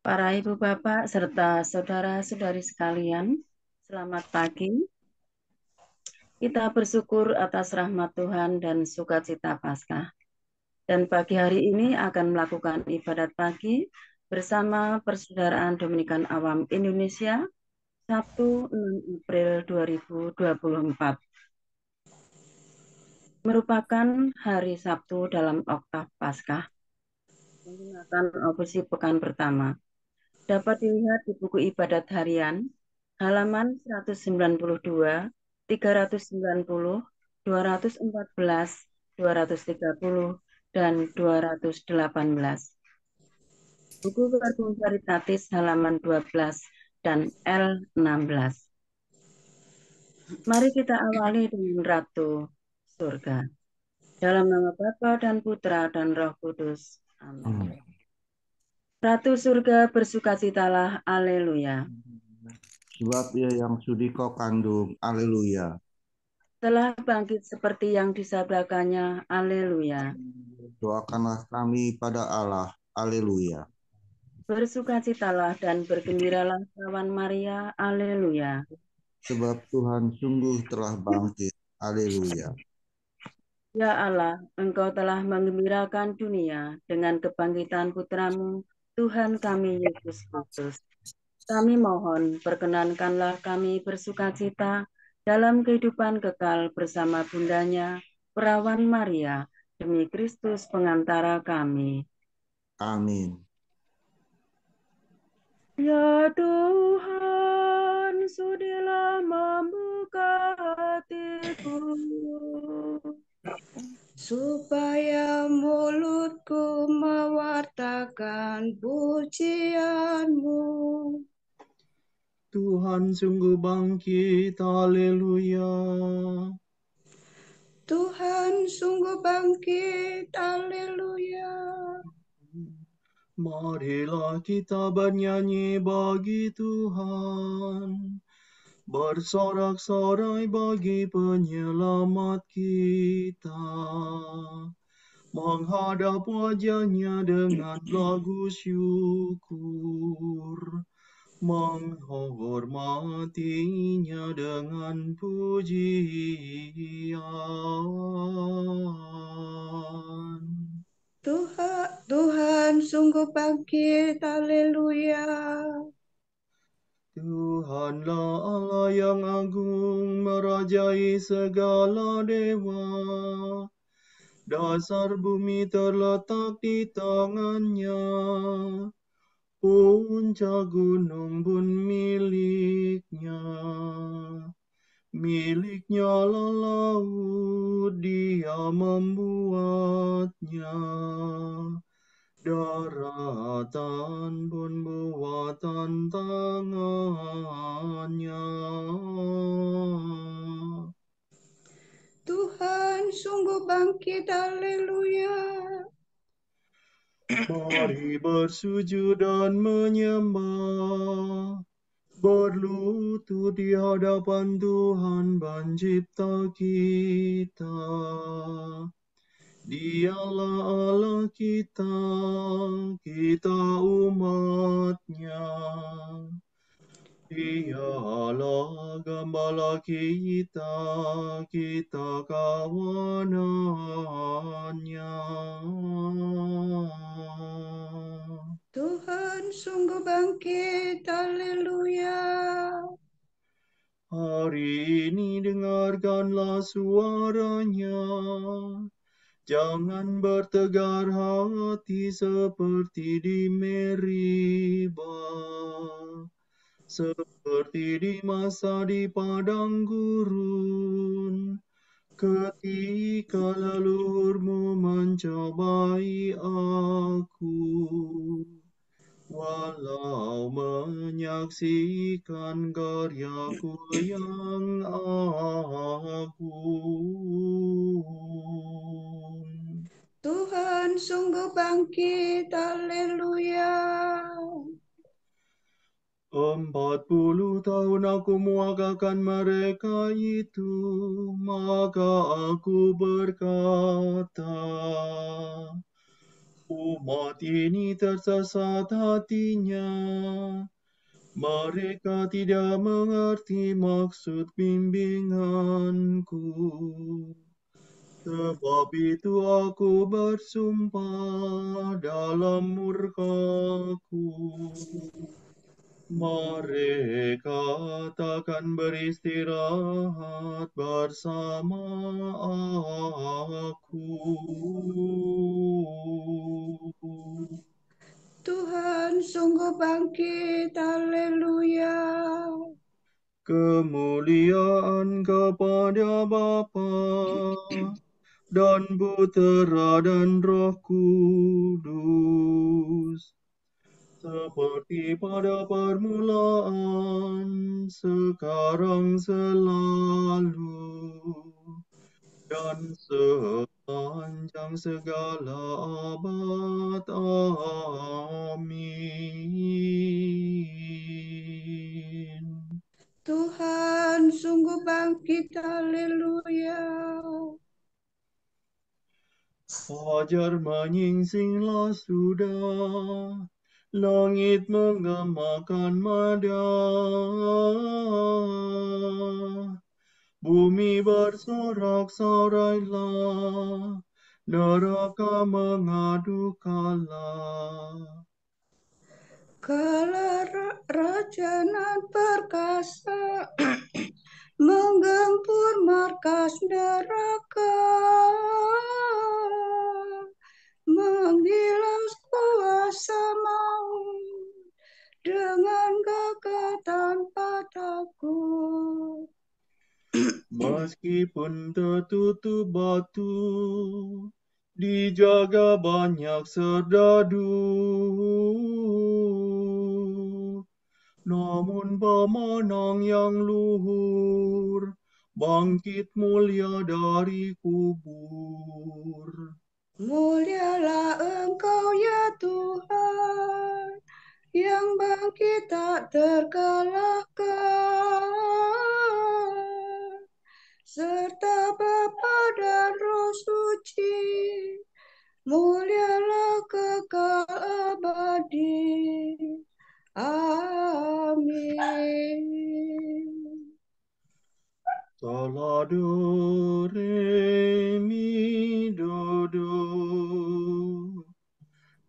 Para ibu bapak serta saudara-saudari sekalian, selamat pagi. Kita bersyukur atas rahmat Tuhan dan sukacita Paskah. Dan pagi hari ini akan melakukan ibadat pagi bersama Persaudaraan Dominikan Awam Indonesia Sabtu 6 April 2024. Merupakan hari Sabtu dalam oktav Paskah menggunakan opsi pekan pertama. Dapat dilihat di buku ibadat harian halaman 192, 390, 214, 230, dan 218. Buku Verbum Veritatis halaman 12 dan L16. Mari kita awali dengan Ratu Surga. Dalam nama Bapa dan Putra dan Roh Kudus. Amin. Ratu Surga bersukacitalah, haleluya. Sebab ia yang sudi kau kandung, haleluya. Telah bangkit seperti yang disabdakannya, haleluya. Doakanlah kami pada Allah, haleluya. Bersukacitalah dan bergembiralah kawan Maria, haleluya. Sebab Tuhan sungguh telah bangkit, haleluya. Ya Allah, Engkau telah menggembirakan dunia dengan kebangkitan putramu, Tuhan kami Yesus Kristus. Kami mohon, perkenankanlah kami bersukacita dalam kehidupan kekal bersama bundanya, Perawan Maria, demi Kristus pengantara kami. Amin. Ya Tuhan, sudilah membuka hatiku, supaya mulutku mewartakan pujian-Mu. Tuhan sungguh bangkit, haleluya. Tuhan sungguh bangkit, haleluya. Marilah kita bernyanyi bagi Tuhan, bersorak-sorai bagi penyelamat kita, menghadap wajahnya dengan lagu syukur, menghormatinya dengan pujian. Tuhan sungguh bangkit, haleluya. Tuhanlah Allah yang agung, merajai segala dewa. Dasar bumi terletak di tangannya, puncak gunung pun miliknya. Miliknya lah laut, dia membuatnya. Daratan pun buatan tangannya. Tuhan sungguh bangkit, haleluya. Mari bersujud dan menyembah, berlutut di hadapan Tuhan Pencipta kita. Dialah Allah kita, kita umat-Nya. Dialah gembala kita, kita kawanan-Nya. Tuhan sungguh bangkit, haleluya. Hari ini dengarkanlah suaranya. Jangan bertegar hati seperti di Meribah, seperti di masa di padang gurun, ketika leluhurmu mencobai aku. Walau menyaksikan karyaku yang agung. Tuhan sungguh bangkit, haleluya. 40 tahun aku muagakan mereka itu, maka aku berkata, Umat ini tersesat hatinya. Mereka tidak mengerti maksud bimbinganku. Sebab itu aku bersumpah dalam murkaku. Mereka takkan beristirahat bersama aku. Tuhan sungguh bangkit, haleluya. Kemuliaan kepada Bapa dan Putera dan Roh Kudus, seperti pada permulaan, sekarang, selalu, dan sepanjang segala abad. Amin. Tuhan sungguh bangkit, haleluya. Fajar menyingsinglah sudah, langit menggemakan mada, bumi bersorak-sorailah, neraka mengadu kalah. Kala rajanan perkasa menggempur markas neraka, menggilas kuasa maut dengan gagah tanpa takut. Meskipun tertutup batu, dijaga banyak serdadu, namun pemenang yang luhur bangkit mulia dari kubur. Mulialah Engkau ya Tuhan, yang bangkit tak terkalahkan, serta Bapa dan Roh Suci, mulialah kekal abadi. Amin. Salah do re mi do do.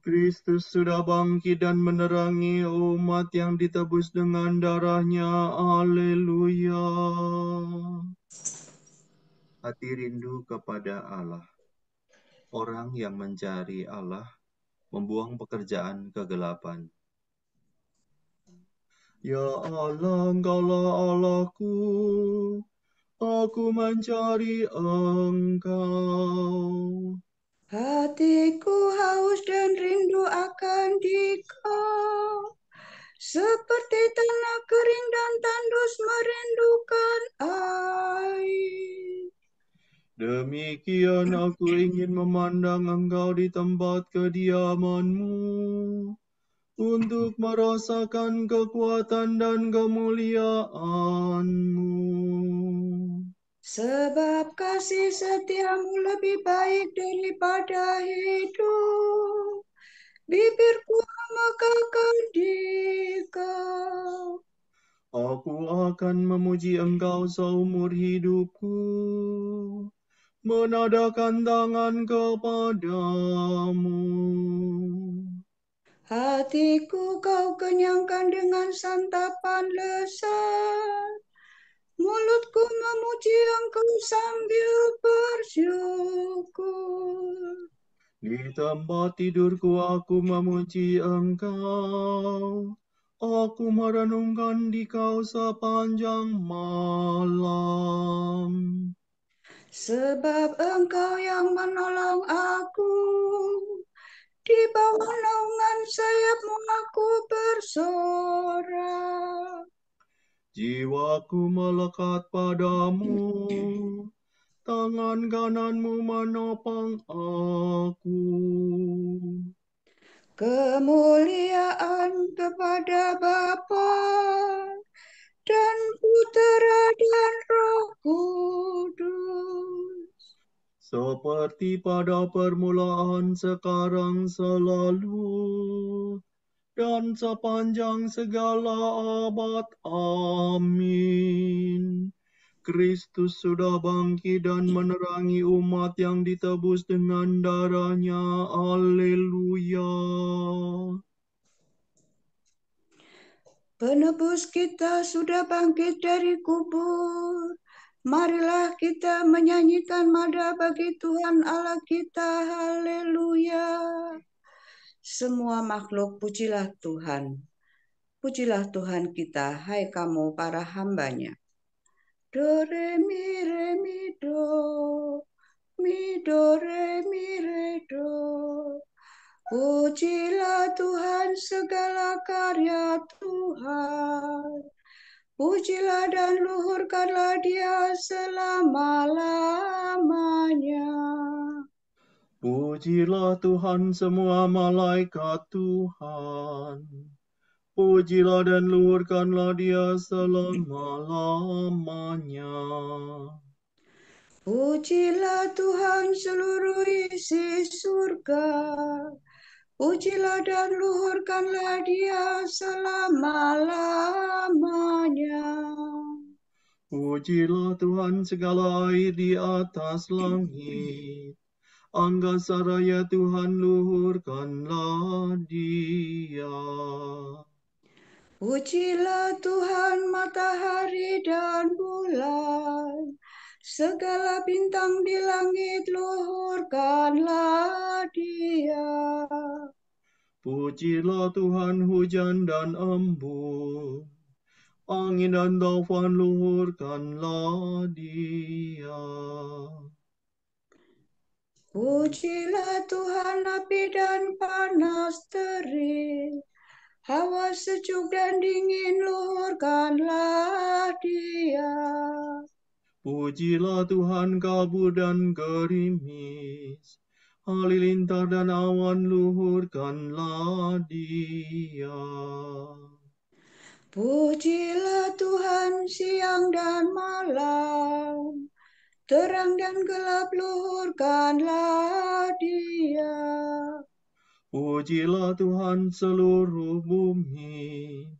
Kristus sudah bangkit dan menerangi umat yang ditebus dengan darahnya. Haleluya. Hati rindu kepada Allah. Orang yang mencari Allah membuang pekerjaan kegelapan. Ya Allah, Engkaulah Allahku, aku mencari Engkau. Hatiku haus dan rindu akan Dikau, seperti tanah kering dan tandus merindukan air. Demikian aku ingin memandang Engkau di tempat kediaman-Mu, untuk merasakan kekuatan dan kemuliaan-Mu. Sebab kasih setiamu lebih baik daripada hidup, bibirku mengekakkan Dikau. Aku akan memuji Engkau seumur hidupku, menadakan tangan kepadamu. Hatiku kau kenyangkan dengan santapan lezat, mulutku memuji Engkau sambil bersyukur. Di tempat tidurku aku memuji Engkau, aku merenungkan Dikau sepanjang malam. Sebab Engkau yang menolong aku, di bawah naungan sayap-Mu aku bersorak. Jiwaku melekat padamu, tangan kanan-Mu menopang aku. Kemuliaan kepada Bapa dan Putera dan Roh Kudus, seperti pada permulaan, sekarang, selalu, dan sepanjang segala abad. Amin. Kristus sudah bangkit dan menerangi umat yang ditebus dengan darah-Nya. Haleluya. Penebus kita sudah bangkit dari kubur. Marilah kita menyanyikan mada bagi Tuhan Allah kita. Haleluya. Semua makhluk pujilah Tuhan. Pujilah Tuhan kita, hai kamu para hamba-Nya. Do, re, mi, do. Mi, do, re, do. Pujilah Tuhan segala karya Tuhan. Pujilah dan luhurkanlah Dia selama-lamanya. Pujilah Tuhan semua malaikat Tuhan. Pujilah dan luhurkanlah Dia selama-lamanya. Pujilah Tuhan seluruh isi surga. Pujilah dan luhurkanlah Dia selama-lamanya. Pujilah Tuhan segala air di atas langit. Angkasa raya Tuhan, luhurkanlah Dia. Pujilah Tuhan matahari dan bulan. Segala bintang di langit, luhurkanlah Dia. Pujilah Tuhan hujan dan embun. Angin dan taufan, luhurkanlah Dia. Pujilah Tuhan api dan panas terik. Hawa sejuk dan dingin, luhurkanlah Dia. Pujilah Tuhan kabut dan gerimis. Halilintar dan awan, luhurkanlah Dia. Pujilah Tuhan siang dan malam. Terang dan gelap, luhurkanlah Dia. Pujilah Tuhan seluruh bumi.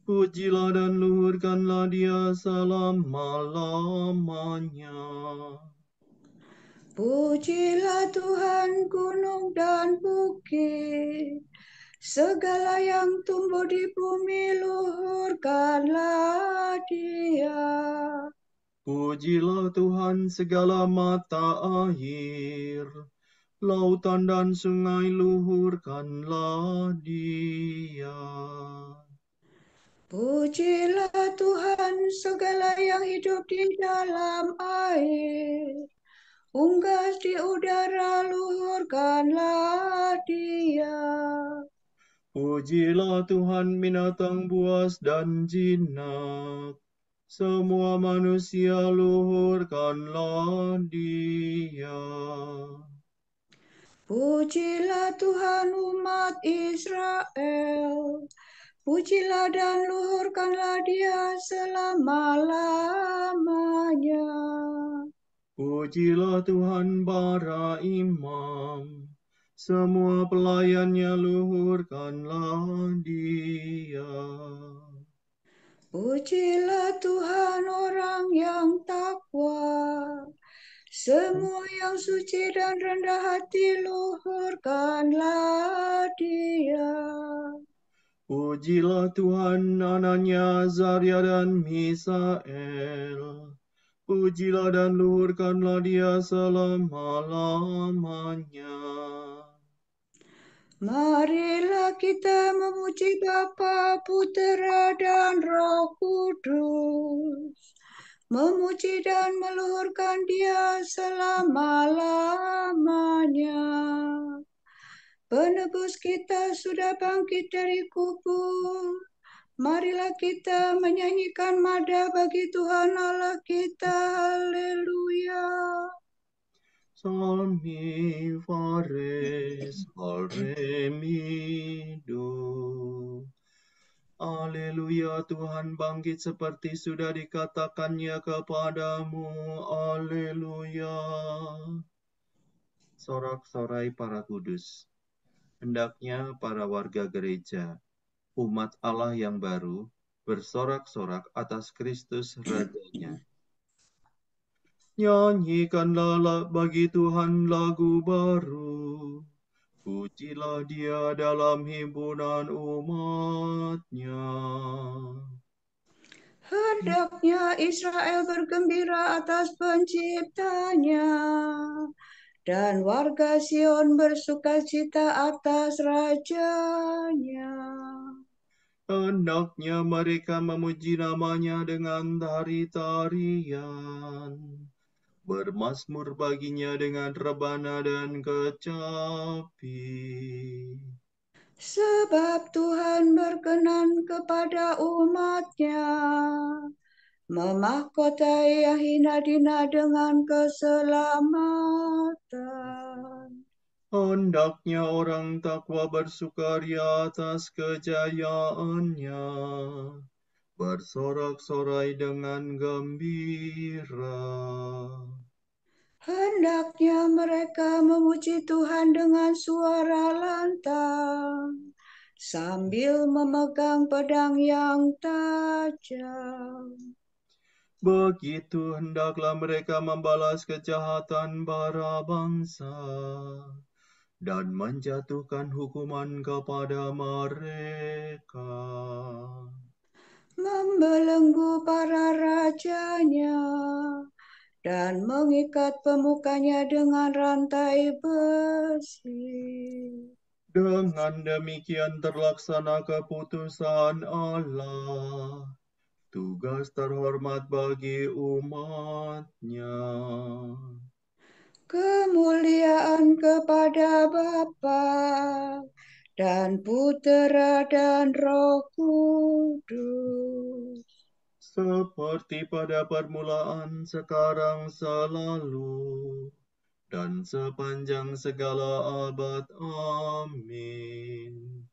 Pujilah dan luhurkanlah Dia selama-lamanya. Pujilah Tuhan gunung dan bukit. Segala yang tumbuh di bumi, luhurkanlah Dia. Pujilah Tuhan segala mata air. Lautan dan sungai, luhurkanlah Dia. Pujilah Tuhan segala yang hidup di dalam air. Unggas di udara, luhurkanlah Dia. Pujilah Tuhan binatang buas dan jinak. Semua manusia, luhurkanlah Dia. Pujilah Tuhan umat Israel. Pujilah dan luhurkanlah Dia selama-lamanya. Pujilah Tuhan para imam. Semua pelayannya, luhurkanlah Dia. Pujilah Tuhan orang yang takwa. Semua yang suci dan rendah hati, luhurkanlah Dia. Pujilah Tuhan Anania, Azaria, dan Misael. Pujilah dan luhurkanlah Dia selama-lamanya. Marilah kita memuji Bapa, Putera, dan Roh Kudus. Memuji dan meluhurkan Dia selama-lamanya. Penebus kita sudah bangkit dari kubur. Marilah kita menyanyikan mada bagi Tuhan Allah kita. Haleluya. Salmi fares al re mi do. Haleluya, Tuhan bangkit seperti sudah dikatakannya kepadamu. Haleluya. sorak-sorai para kudus. Hendaknya para warga gereja, umat Allah yang baru, bersorak-sorak atas Kristus Rajanya. Nyanyikanlah bagi Tuhan lagu baru. Pujilah Dia dalam himpunan umat-Nya. Hendaknya Israel bergembira atas penciptanya, dan warga Sion bersukacita atas rajanya. Hendaknya mereka memuji namanya dengan tari-tarian, bermazmur baginya dengan rebana dan kecapi. Sebab Tuhan berkenan kepada umat-Nya, memahkotai yang hina dina dengan keselamatan. Hendaknya orang takwa bersukaria atas kejayaannya, bersorak-sorai dengan gembira. Hendaknya mereka memuji Tuhan dengan suara lantang, sambil memegang pedang yang tajam. Begitu hendaklah mereka membalas kejahatan para bangsa dan menjatuhkan hukuman kepada mereka. Membelenggu para rajanya dan mengikat pemukanya dengan rantai besi. Dengan demikian terlaksana keputusan Allah, tugas terhormat bagi umat-Nya. Kemuliaan kepada Bapa dan Putera dan Roh Kudus. Seperti pada permulaan, sekarang, selalu, dan sepanjang segala abad. Amin.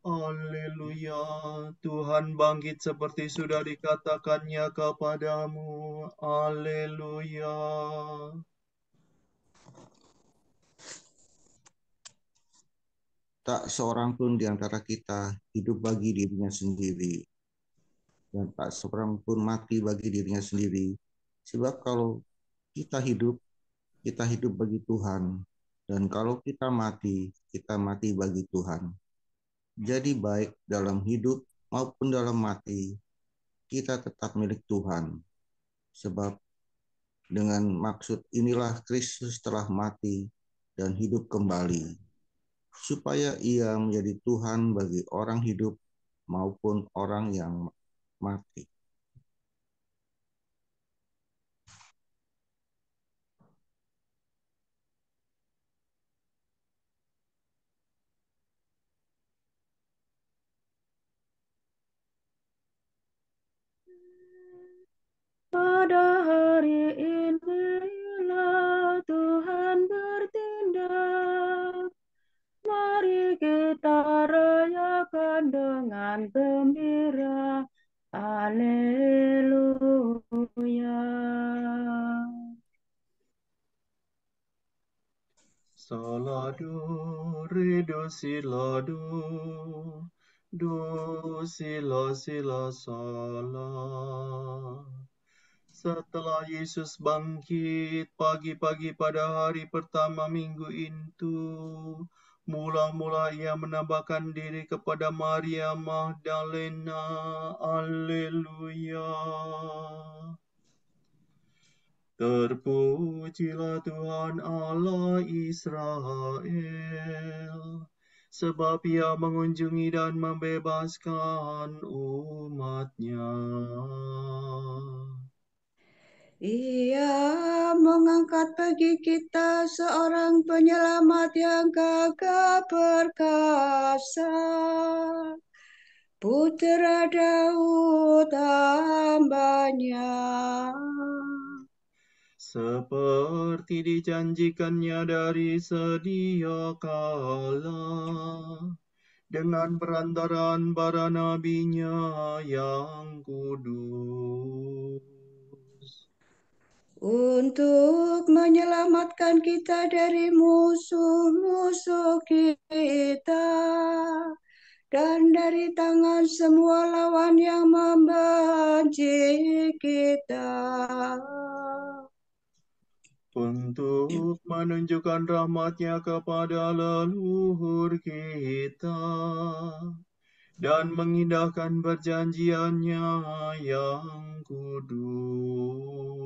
Haleluya. Tuhan bangkit seperti sudah dikatakannya kepadamu. Haleluya. Tak seorang pun di antara kita hidup bagi dirinya sendiri, dan tak seorang pun mati bagi dirinya sendiri. Sebab kalau kita hidup bagi Tuhan. Dan kalau kita mati bagi Tuhan. Jadi baik dalam hidup maupun dalam mati, kita tetap milik Tuhan. Sebab dengan maksud inilah Kristus telah mati dan hidup kembali, supaya Ia menjadi Tuhan bagi orang hidup maupun orang yang mati. Pada hari inilah Tuhan bertindak. Mari kita rayakan dengan gembira. Haleluya. Salado, re, do, si, la, do, si, la, salah. Setelah Yesus bangkit pagi-pagi pada hari pertama minggu itu, mula-mula ia menampakkan diri kepada Maria Magdalena. Haleluya. Terpujilah Tuhan Allah Israel, sebab Ia mengunjungi dan membebaskan umat-Nya. Ia mengangkat bagi kita seorang penyelamat yang gagah perkasa, Putera Daud hamba-Nya. Seperti dijanjikannya dari sedia kala, dengan perantaraan para nabinya yang kudus. untuk menyelamatkan kita dari musuh-musuh kita dan dari tangan semua lawan yang membenci kita, untuk menunjukkan rahmat-Nya kepada leluhur kita dan mengindahkan perjanjian-Nya yang kudus.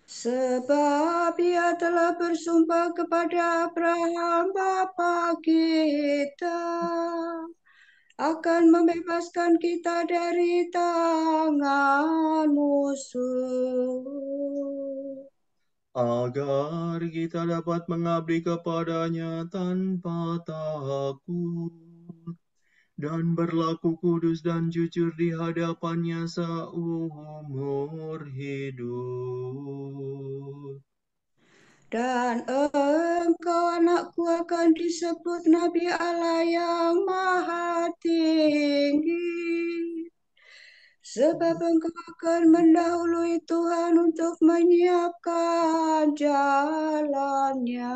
sebab Ia telah bersumpah kepada Abraham bapa kita akan membebaskan kita dari tangan musuh, agar kita dapat mengabdi kepada-Nya tanpa takut dan berlaku kudus dan jujur di hadapan-Nya seumur hidup. dan engkau anakku akan disebut Nabi Allah yang Maha Tinggi, sebab engkau akan mendahului Tuhan untuk menyiapkan jalannya,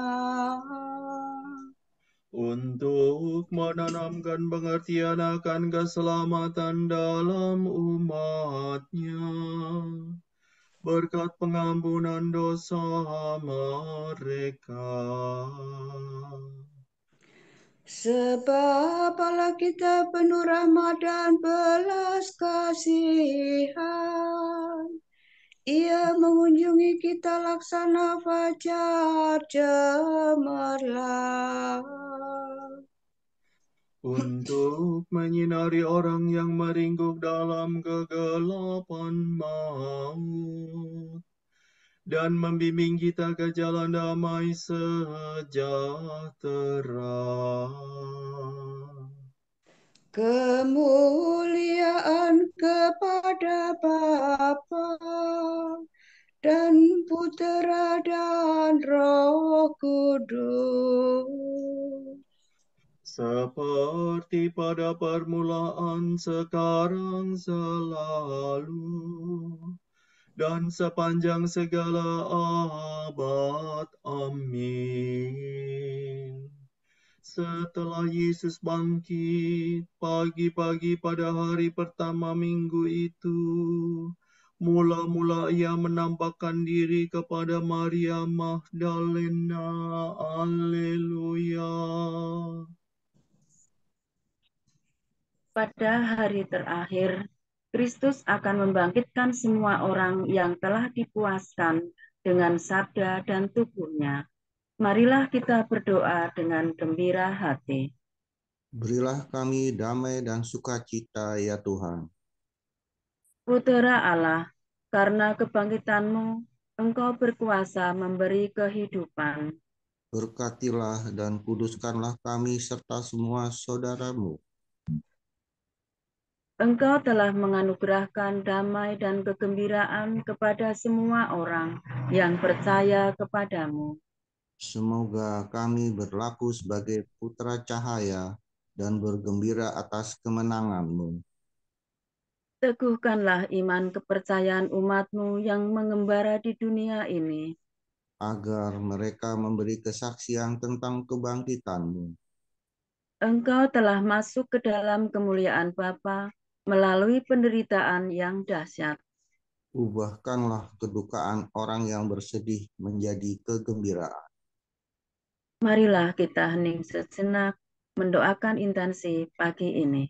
Untuk menanamkan pengertian akan keselamatan dalam umat-Nya, berkat pengampunan dosa mereka. sebab Allah kita penuh rahmat dan belas kasihan. Ia mengunjungi kita laksana fajar cemerlang, Untuk menyinari orang yang meringkuk dalam kegelapan maut, dan membimbing kita ke jalan damai sejahtera. kemuliaan kepada Bapa dan Putera dan Roh Kudus, Seperti pada permulaan, sekarang, selalu, dan sepanjang segala abad. Amin. Setelah Yesus bangkit, pagi-pagi pada hari pertama minggu itu, mula-mula Ia menampakkan diri kepada Maria Magdalena. Haleluya. Pada hari terakhir, Kristus akan membangkitkan semua orang yang telah dipuaskan dengan sabda dan tubuhnya. Marilah kita berdoa dengan gembira hati. Berilah kami damai dan sukacita, ya Tuhan. Putera Allah, karena kebangkitan-Mu, Engkau berkuasa memberi kehidupan. Berkatilah dan kuduskanlah kami serta semua saudaramu. Engkau telah menganugerahkan damai dan kegembiraan kepada semua orang yang percaya kepadamu. Semoga kami berlaku sebagai putra cahaya dan bergembira atas kemenangan-Mu. Teguhkanlah iman kepercayaan umat-Mu yang mengembara di dunia ini, agar mereka memberi kesaksian tentang kebangkitan-Mu. Engkau telah masuk ke dalam kemuliaan Bapa melalui penderitaan yang dahsyat. Ubahkanlah kedukaan orang yang bersedih menjadi kegembiraan. Marilah kita hening sejenak mendoakan intensi pagi ini.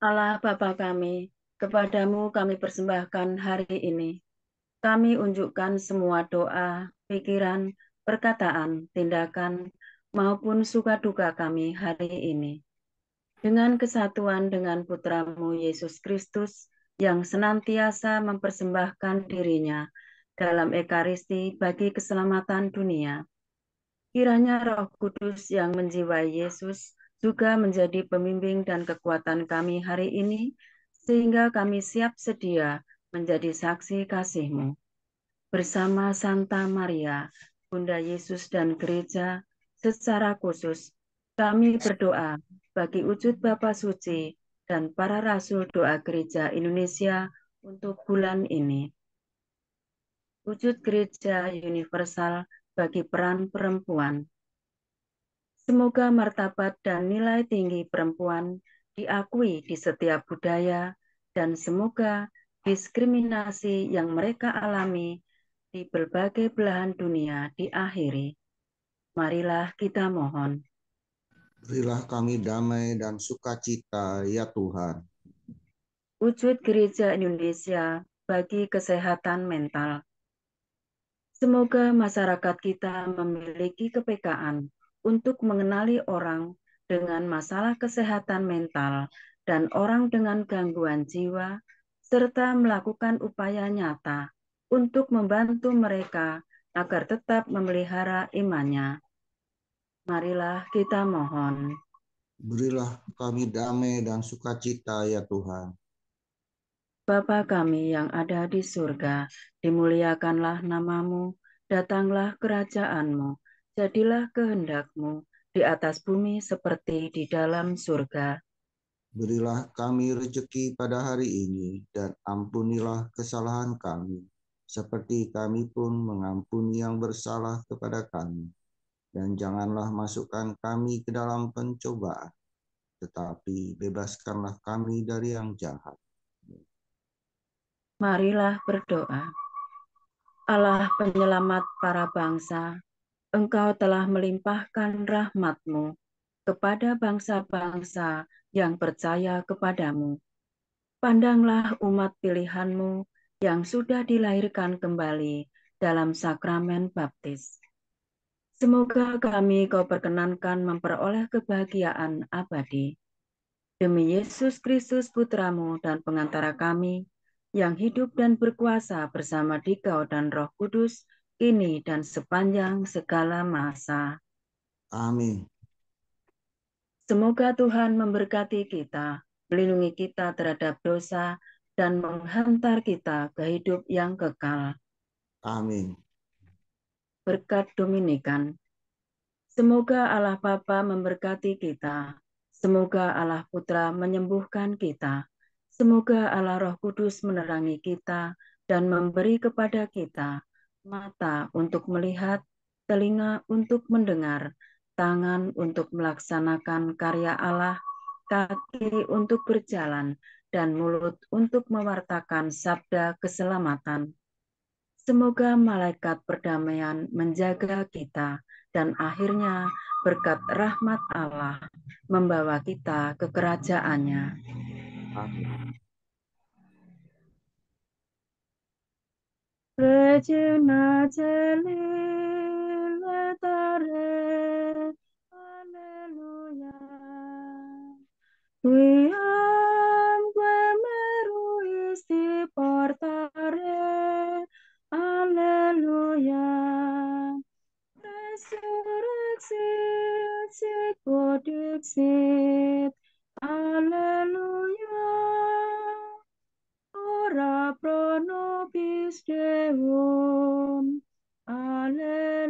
Allah Bapa kami, kepadamu kami persembahkan hari ini. Kami unjukkan semua doa, pikiran, perkataan, tindakan, maupun suka duka kami hari ini. Dengan kesatuan dengan Putramu Yesus Kristus yang senantiasa mempersembahkan dirinya dalam Ekaristi bagi keselamatan dunia. Kiranya Roh Kudus yang menjiwai Yesus juga menjadi pembimbing dan kekuatan kami hari ini, sehingga kami siap sedia menjadi saksi kasih-Mu. Bersama Santa Maria, Bunda Yesus dan Gereja, secara khusus kami berdoa bagi wujud Bapa Suci dan para Rasul Doa Gereja Indonesia untuk bulan ini. Wujud Gereja Universal bagi peran perempuan. Semoga martabat dan nilai tinggi perempuan diakui di setiap budaya dan semoga diskriminasi yang mereka alami di berbagai belahan dunia diakhiri. Marilah kita mohon. Berilah kami damai dan sukacita, ya Tuhan. Wujud Gereja Indonesia bagi kesehatan mental. Semoga masyarakat kita memiliki kepekaan untuk mengenali orang dengan masalah kesehatan mental dan orang dengan gangguan jiwa, serta melakukan upaya nyata untuk membantu mereka agar tetap memelihara imannya. Marilah kita mohon. Berilah kami damai dan sukacita, ya Tuhan. Bapa kami yang ada di surga, dimuliakanlah namamu, datanglah kerajaan-Mu, jadilah kehendak-Mu di atas bumi seperti di dalam surga. Berilah kami rezeki pada hari ini, dan ampunilah kesalahan kami, seperti kami pun mengampuni yang bersalah kepada kami. Dan janganlah masukkan kami ke dalam pencobaan, tetapi bebaskanlah kami dari yang jahat. Marilah berdoa. Allah penyelamat para bangsa, Engkau telah melimpahkan rahmat-Mu kepada bangsa-bangsa yang percaya kepadamu. Pandanglah umat pilihan-Mu yang sudah dilahirkan kembali dalam sakramen baptis. Semoga kami Kau perkenankan memperoleh kebahagiaan abadi. Demi Yesus Kristus Putramu dan pengantara kami, yang hidup dan berkuasa bersama Dikau dan Roh Kudus, kini dan sepanjang segala masa. Amin. Semoga Tuhan memberkati kita, melindungi kita terhadap dosa, dan menghantar kita ke hidup yang kekal. Amin. Berkat Dominikan. Semoga Allah Bapa memberkati kita. Semoga Allah Putra menyembuhkan kita. Semoga Allah Roh Kudus menerangi kita dan memberi kepada kita mata untuk melihat, telinga untuk mendengar, tangan untuk melaksanakan karya Allah, kaki untuk berjalan, dan mulut untuk mewartakan sabda keselamatan. Semoga malaikat perdamaian menjaga kita dan akhirnya berkat rahmat Allah membawa kita ke kerajaannya. Amin. Regina Celi letare, Alleluia. Quiam meruis di portare, Alleluia. Resurrexit sic dixit, Alleluia. Ora pro nobis Deum, Alleluia.